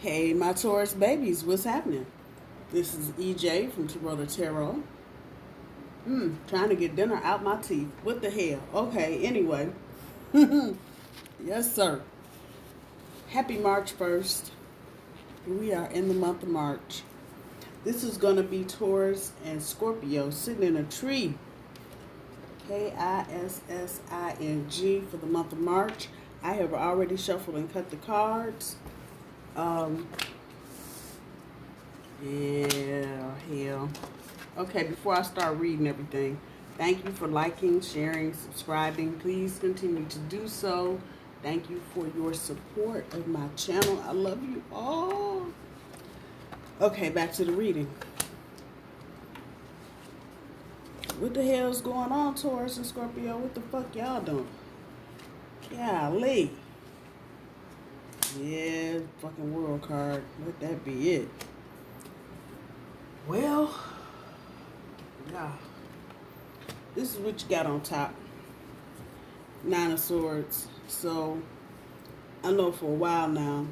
Hey, my Taurus babies, what's happening? This is EJ from Taurota Tarot. Trying to get dinner out my teeth. What the hell? Okay, anyway. Yes, sir. Happy March 1st. We are in the month of March. This is going to be Taurus and Scorpio sitting in a tree. Kissing for the month of March. I have already shuffled and cut the cards. Yeah, hell. Okay, before I start reading everything, thank you for liking, sharing, subscribing. Please continue to do so. Thank you for your support of my channel. I love you all. Okay, back to the reading. What the hell is going on, Taurus and Scorpio? What the fuck y'all doing? Golly. Yeah, fucking world card. Let that be it. Well, yeah. This is what you got on top. Nine of Swords. So, I know for a while now,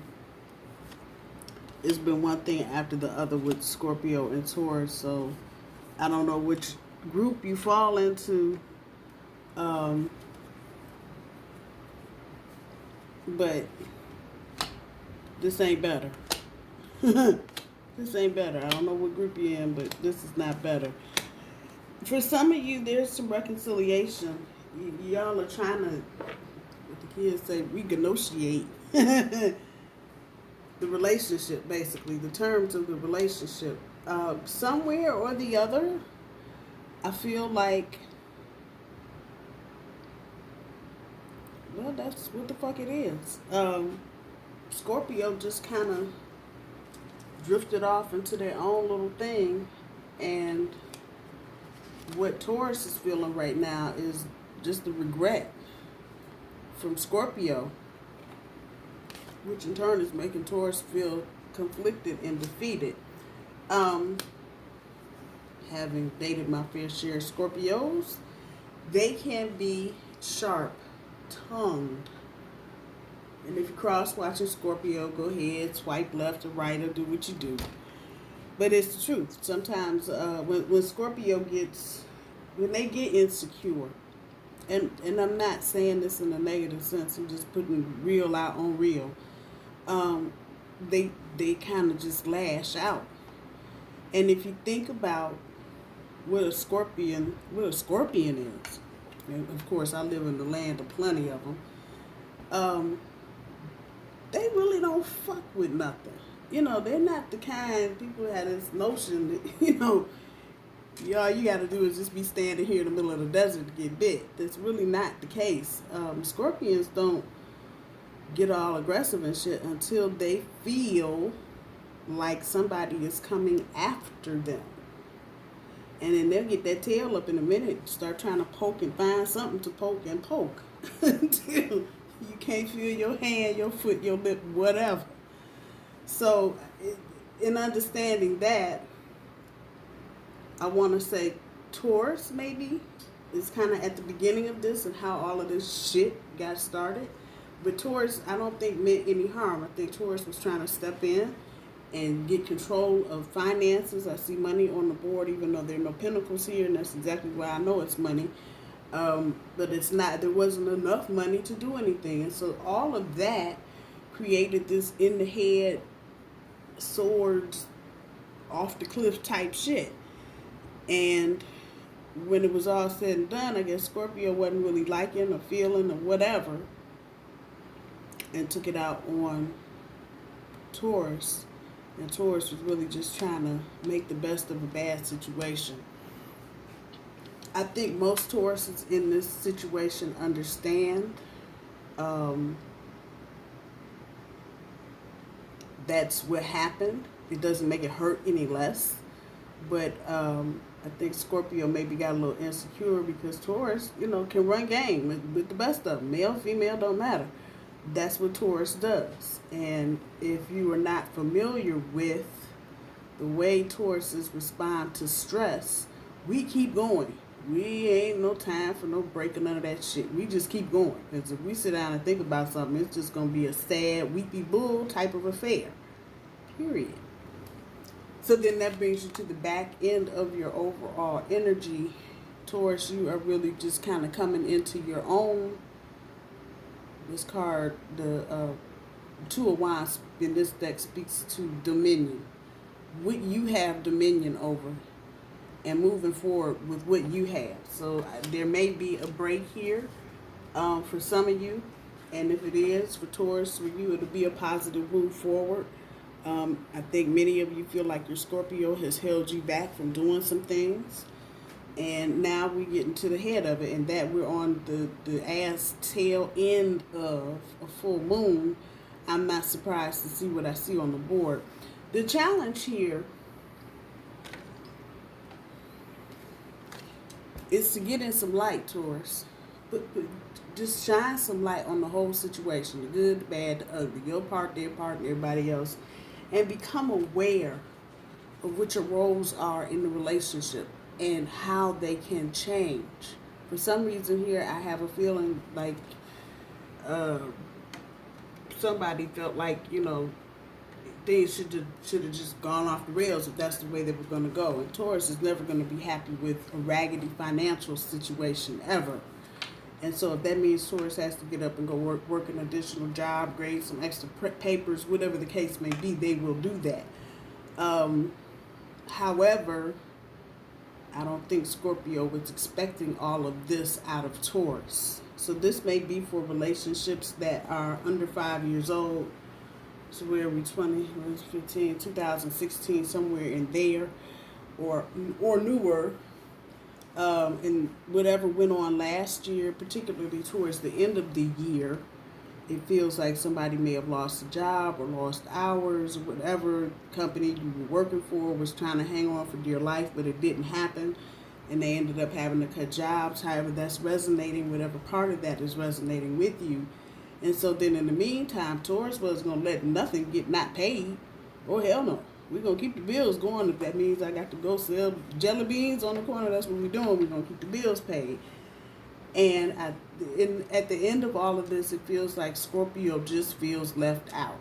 it's been one thing after the other with Scorpio and Taurus. So, I don't know which group you fall into. But this ain't better. This ain't better. I don't know what group you're in, but this is not better. For some of you, there's some reconciliation. Y'all are trying to, what the kids say, renegotiate the relationship, basically, the terms of the relationship. Somewhere or the other, I feel like, well, that's what the fuck it is. Scorpio just kind of drifted off into their own little thing, and what Taurus is feeling right now is just the regret from Scorpio, which in turn is making Taurus feel conflicted and defeated. Having dated my fair share of Scorpios, they can be sharp-tongued. And if you cross-watching Scorpio, go ahead, swipe left or right, or do what you do. But it's the truth. Sometimes when Scorpio when they get insecure, and I'm not saying this in a negative sense, I'm just putting real out on real, they kind of just lash out. And if you think about what a scorpion is, and of course I live in the land of plenty of them, they really don't fuck with nothing. You know, they're not the kind, people have this notion that, all you got to do is just be standing here in the middle of the desert to get bit. That's really not the case. Scorpions don't get all aggressive and shit until they feel like somebody is coming after them. And then they'll get that tail up in a minute, start trying to poke and find something to poke and poke until you can't feel your hand, your foot, your lip, whatever. So, in understanding that, I want to say Taurus maybe is kind of at the beginning of this and how all of this shit got started. But Taurus, I don't think meant any harm. I think Taurus was trying to step in and get control of finances. I see money on the board, even though there are no pentacles here, and that's exactly why I know it's money. But it's not, there wasn't enough money to do anything. And so all of that created this in the head, swords, off the cliff type shit. And when it was all said and done, I guess Scorpio wasn't really liking or feeling or whatever, and took it out on Taurus. And Taurus was really just trying to make the best of a bad situation. I think most Tauruses in this situation understand that's what happened. It doesn't make it hurt any less. But I think Scorpio maybe got a little insecure because Taurus, can run game with the best of them. Male, female, don't matter. That's what Taurus does. And if you are not familiar with the way Tauruses respond to stress, we keep going. We ain't no time for no break or none of that shit. We just keep going. Because if we sit down and think about something, it's just going to be a sad, weepy bull type of affair. period. So then that brings you to the back end of your overall energy. Taurus, you are really just kind of coming into your own. This card, the Two of Wands in this deck, speaks to dominion. What you have dominion over, and moving forward with what you have. So there may be a break here for some of you. And if it is for Taurus, for you, it'll be a positive move forward. I think many of you feel like your Scorpio has held you back from doing some things. And now we're getting to the head of it, and that we're on the ass tail end of a full moon. I'm not surprised to see what I see on the board. The challenge here is to get in some light, Taurus. But just shine some light on the whole situation, the good, the bad, the ugly, your part, their part, and everybody else. And become aware of what your roles are in the relationship and how they can change. For some reason here, I have a feeling like somebody felt like, you know, things should have just gone off the rails if that's the way they were going to go. And Taurus is never going to be happy with a raggedy financial situation ever. And so if that means Taurus has to get up and go work an additional job, grade some extra papers, whatever the case may be, they will do that. However, I don't think Scorpio was expecting all of this out of Taurus. So this may be for relationships that are under 5 years old. So where are we, 2015, 2016, somewhere in there, or newer. And whatever went on last year, particularly towards the end of the year, it feels like somebody may have lost a job or lost hours or whatever company you were working for was trying to hang on for dear life, but it didn't happen. And they ended up having to cut jobs. However, that's resonating, whatever part of that is resonating with you. And so then in the meantime, Taurus was going to let nothing get not paid. Oh, hell no. We're going to keep the bills going. If that means I got to go sell jelly beans on the corner, that's what we're doing. We're going to keep the bills paid. And at the end of all of this, it feels like Scorpio just feels left out.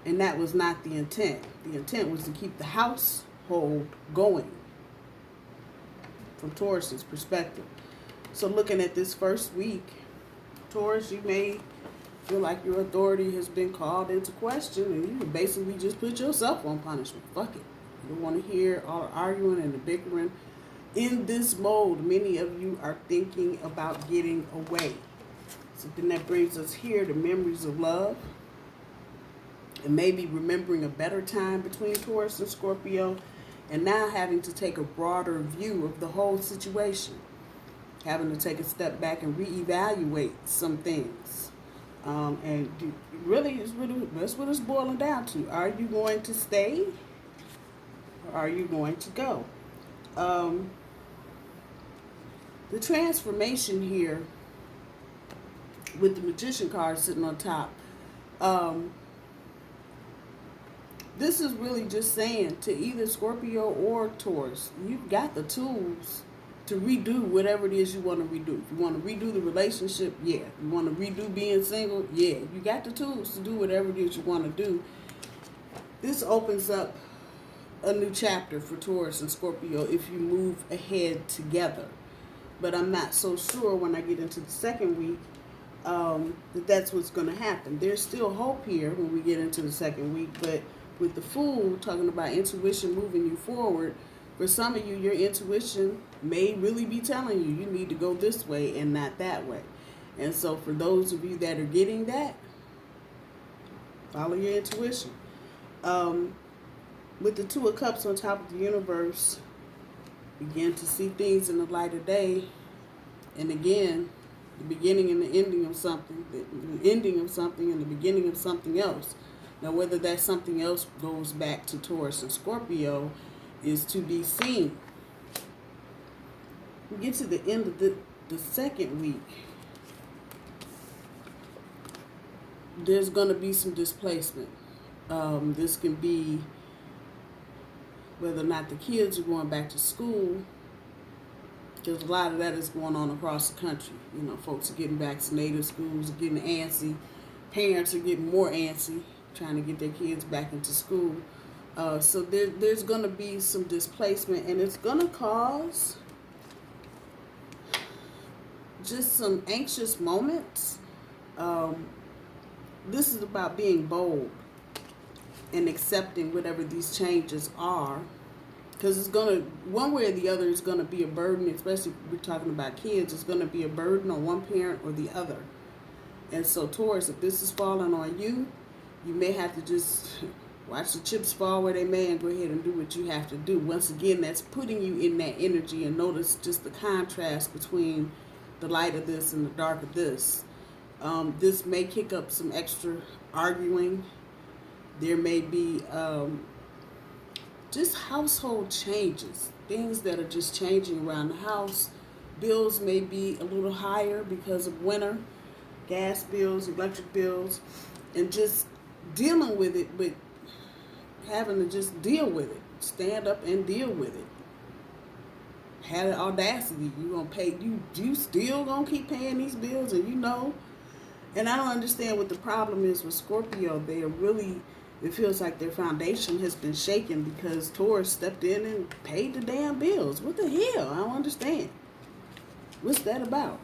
And that was not the intent. The intent was to keep the household going from Taurus's perspective. So looking at this first week, Taurus, you may feel like your authority has been called into question, and you can basically just put yourself on punishment. Fuck it. You don't want to hear all the arguing and the bickering. In this mode, many of you are thinking about getting away. So then that brings us here to memories of love. And maybe remembering a better time between Taurus and Scorpio, and now having to take a broader view of the whole situation. Having to take a step back and reevaluate some things. And that's what it's boiling down to. Are you going to stay? Or are you going to go? The transformation here with the Magician card sitting on top. This is really just saying to either Scorpio or Taurus, you've got the tools to redo whatever it is you want to redo. If you want to redo the relationship, yeah. You want to redo being single, yeah. You got the tools to do whatever it is you want to do. This opens up a new chapter for Taurus and Scorpio if you move ahead together. But I'm not so sure when I get into the second week that that's what's going to happen. There's still hope here when we get into the second week, but with the Fool talking about intuition moving you forward, for some of you, your intuition may really be telling you need to go this way and not that way. And so for those of you that are getting that, follow your intuition. With the Two of Cups on top of the universe, begin to see things in the light of day. And again, the beginning and the ending of something, the ending of something and the beginning of something else. Now, whether that something else goes back to Taurus and Scorpio is to be seen. We get to the end of the second week. There's going to be some displacement. This can be whether or not the kids are going back to school, because a lot of that is going on across the country. You know, folks are getting vaccinated, schools are getting antsy, parents are getting more antsy. trying to get their kids back into school. So there's going to be some displacement, and it's going to cause just some anxious moments. This is about being bold and accepting whatever these changes are, because it's going to, one way or the other, is going to be a burden, especially if we're talking about kids. It's going to be a burden on one parent or the other. And so, Taurus, if this is falling on you, you may have to just watch the chips fall where they may and go ahead and do what you have to do. Once again, that's putting you in that energy, and notice just the contrast between the light of this and the dark of this. This may kick up some extra arguing. There may be just household changes, things that are just changing around the house. Bills may be a little higher because of winter, gas bills, electric bills, and just dealing with it, but having to just deal with it, stand up and deal with it. Have the audacity. You gonna pay, you still gonna keep paying these bills, and you know. And I don't understand what the problem is with Scorpio. They are really, it feels like their foundation has been shaken because Taurus stepped in and paid the damn bills. What the hell? I don't understand. What's that about?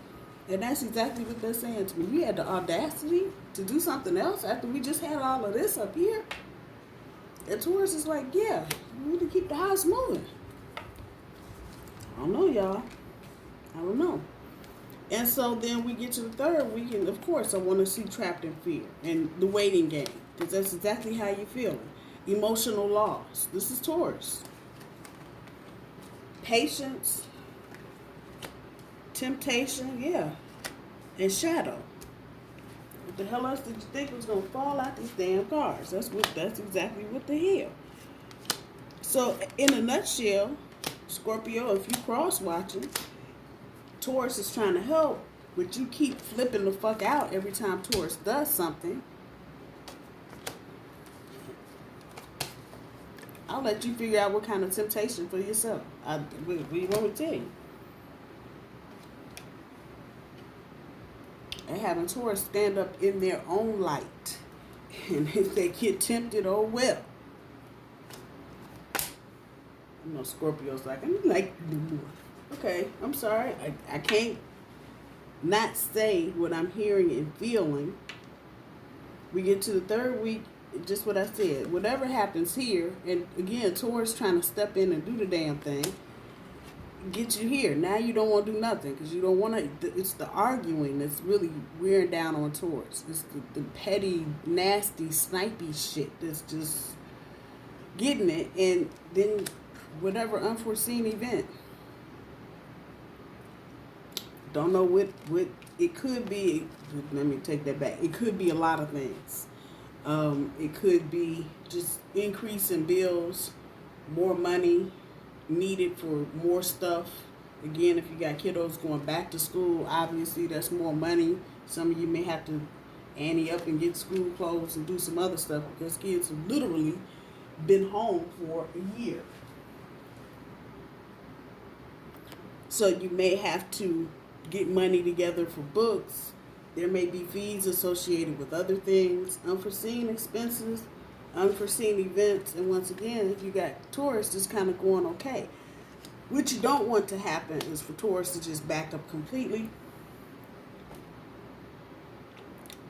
And that's exactly what they're saying to me. You had the audacity to do something else after we just had all of this up here? And Taurus is like, yeah, we need to keep the house moving. I don't know, y'all. I don't know. And so then we get to the third week, and of course I want to see trapped in fear and the waiting game, because that's exactly how you're feeling. Emotional loss. This is Taurus. Patience, temptation, yeah, and shadow. What the hell else did you think was gonna fall out these damn cards? That's exactly what the hell. So in a nutshell, Scorpio, if you cross watching, Taurus is trying to help, but you keep flipping the fuck out every time Taurus does something. I'll let you figure out what kind of temptation for yourself. What do you want me to tell you? And having Taurus stand up in their own light. And if they get tempted, oh well. You know, Scorpio's like, I'm like, okay, I'm sorry. I can't not say what I'm hearing and feeling. We get to the third week, just what I said. Whatever happens here, and again, Taurus trying to step in and do the damn thing, get you here. Now you don't want to do nothing because you don't want to. It's the arguing that's really wearing down on Taurus. It's the petty, nasty, snipey shit that's just getting it. And then whatever unforeseen event. Don't know what it could be. Let me take that back. It could be a lot of things. It could be just increase in bills, more money needed for more stuff. Again, if you got kiddos going back to school, obviously that's more money. Some of you may have to ante up and get school clothes and do some other stuff because kids have literally been home for a year. So you may have to get money together for books. There may be fees associated with other things, unforeseen expenses, unforeseen events. And once again, if you got Taurus just kind of going okay. What you don't want to happen is for Taurus to just back up completely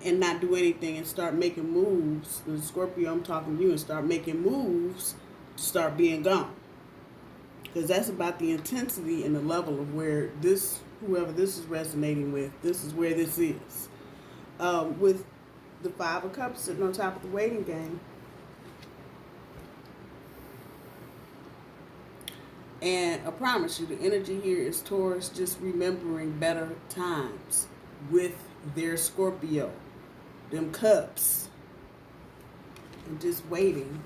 and not do anything and start making moves. And Scorpio, I'm talking to you, and start making moves to start being gone. Because that's about the intensity and the level of where this, whoever this is resonating with, this is where this is. With the Five of Cups sitting on top of the waiting game. And I promise you, the energy here is Taurus just remembering better times with their Scorpio. Them cups. And just waiting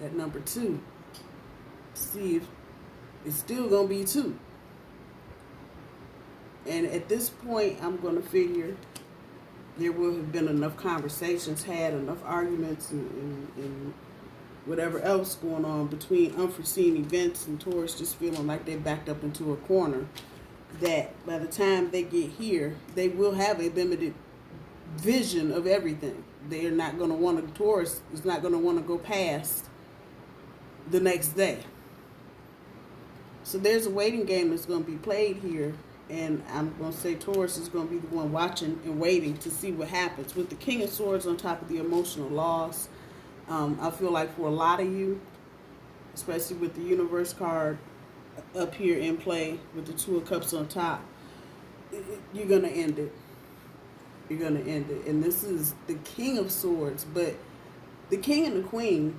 at number 2. See if it's still going to be 2. And at this point, I'm going to figure there will have been enough conversations had, enough arguments, and whatever else going on between unforeseen events and Taurus just feeling like they're backed up into a corner, that by the time they get here, they will have a limited vision of everything. They're not going to want to, Taurus is not going to want to go past the next day. So there's a waiting game that's going to be played here. And I'm going to say Taurus is going to be the one watching and waiting to see what happens. With the King of Swords on top of the emotional loss, I feel like for a lot of you, especially with the Universe card up here in play with the Two of Cups on top, you're going to end it. You're going to end it. And this is the King of Swords, but the King and the Queen,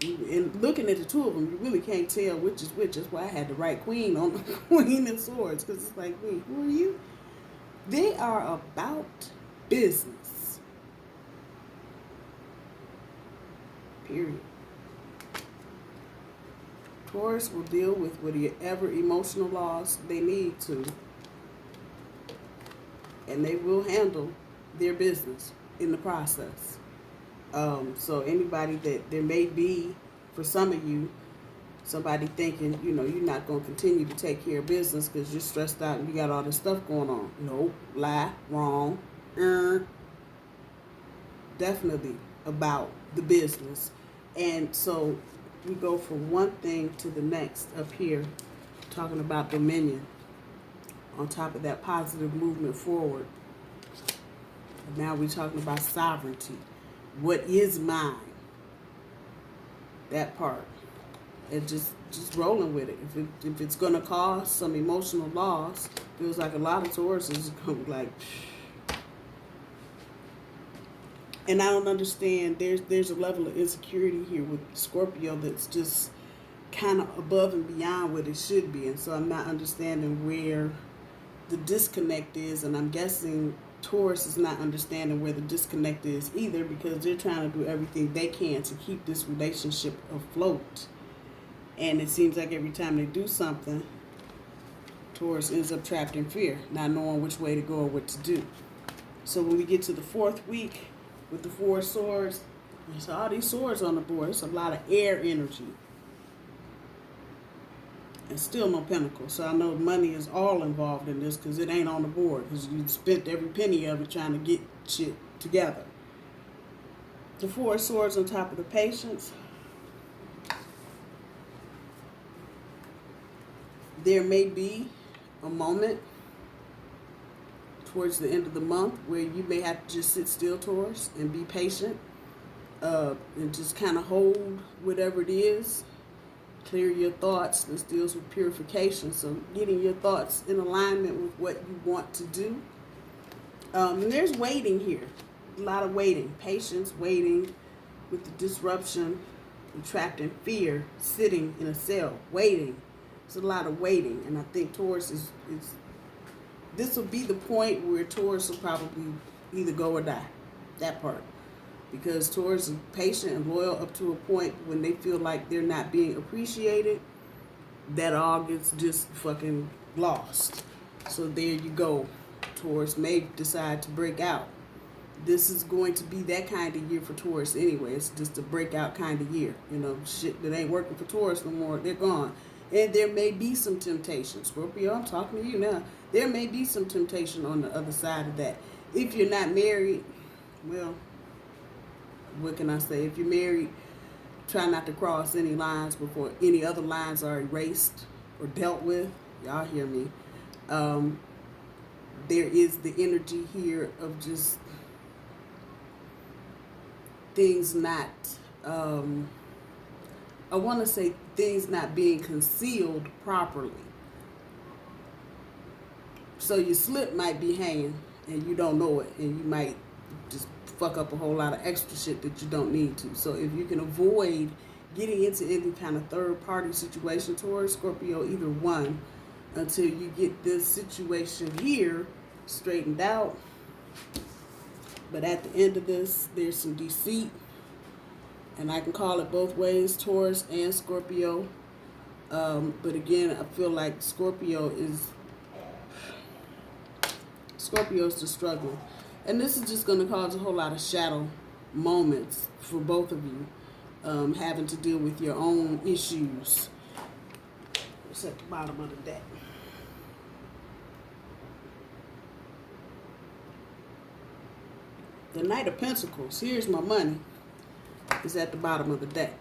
and looking at the two of them, you really can't tell which is which. That's why I had to write Queen on the Queen of Swords, because it's like, wait, who are you? They are about business. Period. Taurus will deal with whatever emotional loss they need to, and they will handle their business in the process. So anybody that there may be, for some of you, somebody thinking, you know, you're not going to continue to take care of business because you're stressed out and you got all this stuff going on. Nope, lie, wrong. Definitely about the business. And so we go from one thing to the next up here, talking about dominion on top of that positive movement forward. And now we're talking about sovereignty. What is mine? That part. And just rolling with it. If it's going to cause some emotional loss, feels like a lot of Taurus is going to be like, and I don't understand. There's a level of insecurity here with Scorpio that's just kind of above and beyond what it should be. And so I'm not understanding where the disconnect is. And I'm guessing Taurus is not understanding where the disconnect is either, because they're trying to do everything they can to keep this relationship afloat. And it seems like every time they do something, Taurus ends up trapped in fear, not knowing which way to go or what to do. So when we get to the fourth week with the Four of Swords, there's all these swords on the board. It's a lot of air energy. And still no Pentacles. So I know money is all involved in this because it ain't on the board, because you spent every penny of it trying to get shit together. The Four of Swords on top of the Patience. There may be a moment towards the end of the month where you may have to just sit still, Taurus, and be patient, and just kind of hold whatever it is. Clear your thoughts. This deals with purification, so getting your thoughts in alignment with what you want to do. And there's waiting here, a lot of waiting, patience, waiting with the disruption, trapped in fear, sitting in a cell, waiting. It's a lot of waiting, and I think Taurus is this will be the point where Taurus will probably either go or die. That part. Because Taurus is patient and loyal up to a point when they feel like they're not being appreciated, that all gets just fucking lost. So there you go. Taurus may decide to break out. This is going to be that kind of year for Taurus anyway. It's just a breakout kind of year. You know, shit that ain't working for Taurus no more, they're gone. And there may be some temptation. Scorpio, I'm talking to you now. There may be some temptation on the other side of that. If you're not married, well, what can I say? If you're married, try not to cross any lines before any other lines are erased or dealt with. Y'all hear me. There is the energy here of just things not, I want to say things not being concealed properly. So your slip might be hanging and you don't know it, and you might just fuck up a whole lot of extra shit that you don't need to. So if you can avoid getting into any kind of third party situation towards Scorpio, either one, until you get this situation here straightened out. But at the end of this, there's some deceit. And I can call it both ways, Taurus and Scorpio. But again, I feel like Scorpio's the struggle. And this is just going to cause a whole lot of shadow moments for both of you, having to deal with your own issues. It's at the bottom of the deck. The Knight of Pentacles, here's my money, is at the bottom of the deck.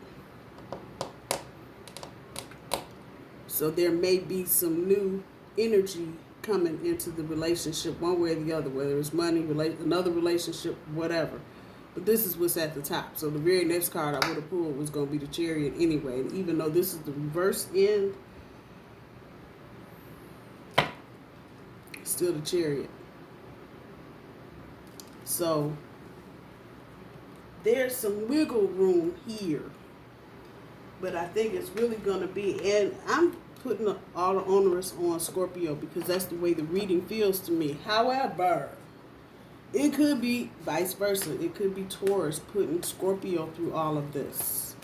So there may be some new energy coming into the relationship one way or the other, whether it's money, another relationship, whatever. But this is what's at the top. So the very next card I would have pulled was going to be the Chariot anyway. And even though this is the reverse end, still the Chariot. So there's some wiggle room here. But I think it's really going to be, and I'm putting all the onerous on Scorpio because that's the way the reading feels to me. However, it could be vice versa. It could be Taurus putting Scorpio through all of this.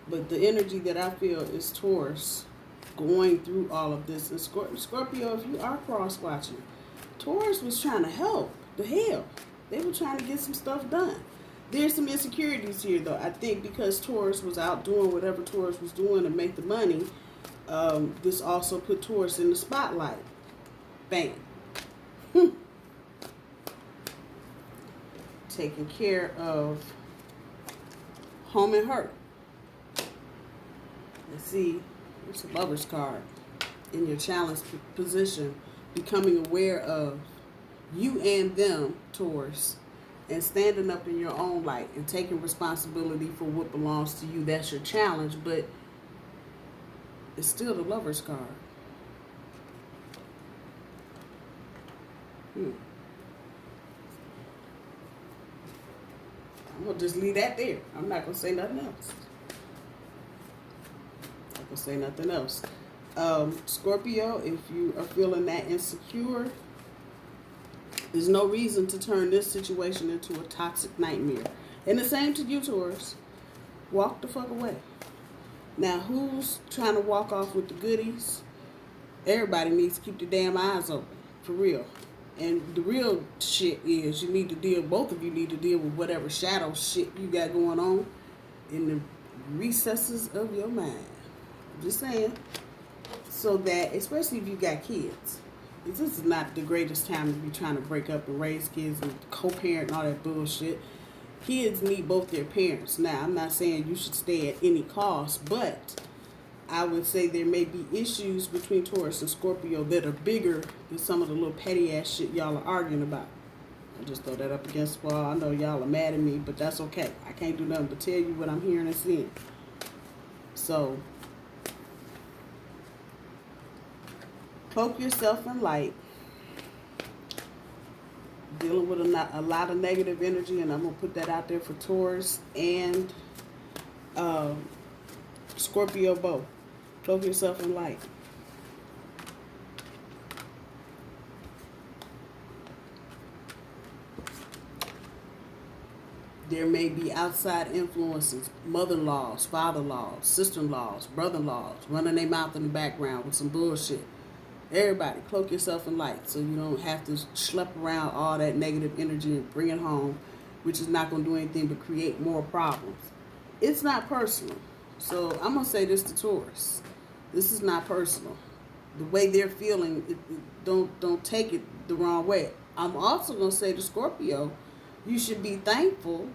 But the energy that I feel is Taurus going through all of this. And Scorpio, if you are cross-watching, Taurus was trying to help. The hell. They were trying to get some stuff done. There's some insecurities here, though. I think because Taurus was out doing whatever Taurus was doing to make the money, this also put Taurus in the spotlight. Bam. Taking care of home and hurt. Let's see. It's a Lover's card. In your challenge position, becoming aware of you and them, Taurus, and standing up in your own light and taking responsibility for what belongs to you. That's your challenge, but it's still the Lover's card. I'm going to just leave that there. I'm not going to say nothing else. I'm not going to say nothing else. Scorpio, if you are feeling that insecure, there's no reason to turn this situation into a toxic nightmare. And the same to you, Taurus. Walk the fuck away. Now, who's trying to walk off with the goodies? Everybody needs to keep their damn eyes open. For real. And the real shit is you need to deal, both of you need to deal with whatever shadow shit you got going on in the recesses of your mind. Just saying. So that, especially if you got kids, this is not the greatest time to be trying to break up and raise kids and co-parent and all that bullshit. Kids need both their parents. Now, I'm not saying you should stay at any cost, but I would say there may be issues between Taurus and Scorpio that are bigger than some of the little petty ass shit y'all are arguing about. I just throw that up against the wall. I know y'all are mad at me, but that's okay. I can't do nothing but tell you what I'm hearing and seeing. So, cloak yourself in light. Dealing with a lot of negative energy, and I'm going to put that out there for Taurus and Scorpio both. Cloak yourself in light. There may be outside influences, mother-in-laws, father-in-laws, sister-in-laws, brother-in-laws, running their mouth in the background with some bullshit. Everybody, cloak yourself in light so you don't have to schlep around all that negative energy and bring it home, which is not going to do anything but create more problems. It's not personal. So I'm going to say this to Taurus. This is not personal. The way they're feeling, don't take it the wrong way. I'm also going to say to Scorpio, you should be thankful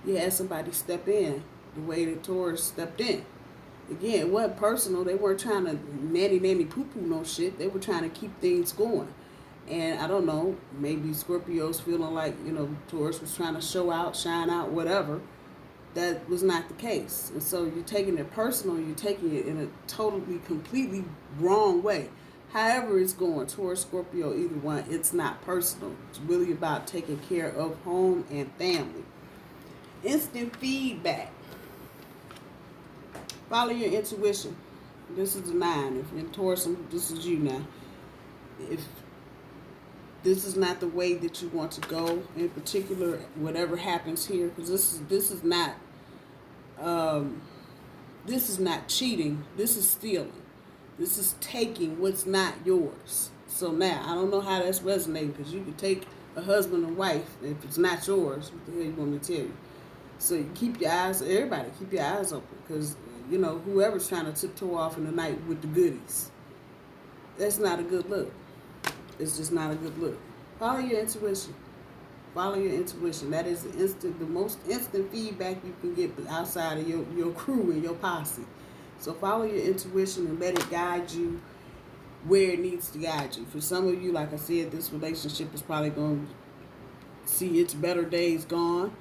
you had somebody step in the way that Taurus stepped in. Again, it wasn't personal. They weren't trying to nanny poo-poo no shit. They were trying to keep things going. And I don't know, maybe Scorpio's feeling like, Taurus was trying to show out, shine out, whatever. That was not the case. And so you're taking it personal, you're taking it in a totally, completely wrong way. However it's going, Taurus, Scorpio, either one, it's not personal. It's really about taking care of home and family. Instant feedback. Follow your intuition. This is a 9. If you're in Taurus, this is you now. If this is not the way that you want to go, in particular, whatever happens here, because this is not cheating. This is stealing. This is taking what's not yours. So now, I don't know how that's resonating, because you can take a husband and wife, if it's not yours, what the hell you want me to tell you? So you keep your eyes, everybody, keep your eyes open, because, whoever's trying to tiptoe off in the night with the goodies, that's not a good look. it's just not a good look. Follow your intuition. Follow your intuition. That is the most instant feedback you can get outside of your crew and your posse. So follow your intuition and let it guide you where it needs to guide you. For some of you, like I said, this relationship is probably going to see its better days gone,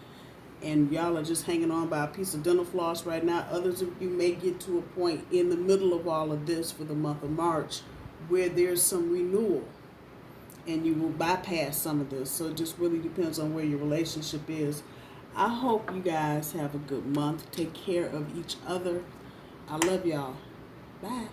and y'all are just hanging on by a piece of dental floss right now. Others of you may get to a point in the middle of all of this for the month of March where there's some renewal, and you will bypass some of this. So it just really depends on where your relationship is. I hope you guys have a good month. Take care of each other. I love y'all. Bye.